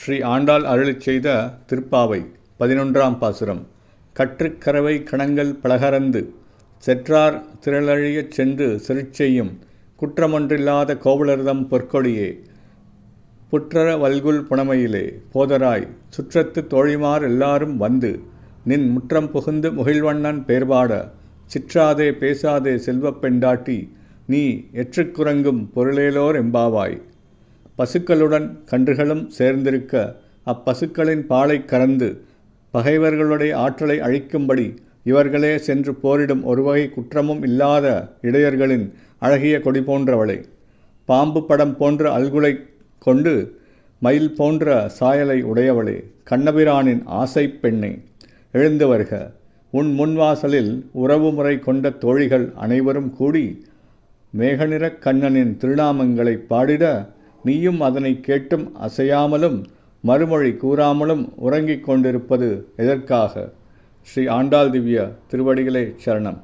ஸ்ரீ ஆண்டாள் அருளிச் செய்த திருப்பாவை 11ஆம் பாசுரம். கற்றுக்கரவை கணங்கள் பலகரந்து செற்றார் திரளழியச் சென்று சிறுச்செய்யும் குற்றமொன்றில்லாத கோவலர்தம் பொற்கொடியே புற்றர வல்குல் புனமையிலே போதராய் சுற்றத்து தோழிமார் எல்லாரும் வந்து நின் முற்றம் புகுந்து முகிழ்வண்ணன் பேர்பாட சிற்றாதே பேசாதே செல்வப் பெண்டாட்டி நீ எற்றுக்குறங்கும் பொருளேலோர் எம்பாவாய். பசுக்களுடன் கன்றுகளும் சேர்ந்திருக்க அப்பசுக்களின் பாலை கறந்து பகைவர்களுடைய ஆற்றலை அழிக்கும்படி இவர்களே சென்று போரிடும் ஒருவகை குற்றமும் இல்லாத இடையர்களின் அழகிய கொடி போன்றவளை, பாம்பு படம் போன்ற அல்குலை கொண்டு மயில் போன்ற சாயலை உடையவளே, கண்ணபிரானின் ஆசை பெண்ணே, எழுந்து வருக. உன் முன்வாசலில் உறவு முறை கொண்ட தோழிகள் அனைவரும் கூடி மேகநிறக் கண்ணனின் திருநாமங்களை பாடிட நீயும் அதனை கேட்டும் அசையாமலும் மறுமொழி கூறாமலும் உறங்கிக் கொண்டிருப்பது எதற்காக? ஸ்ரீ ஆண்டாள் திவ்ய திருவடிகளே சரணம்.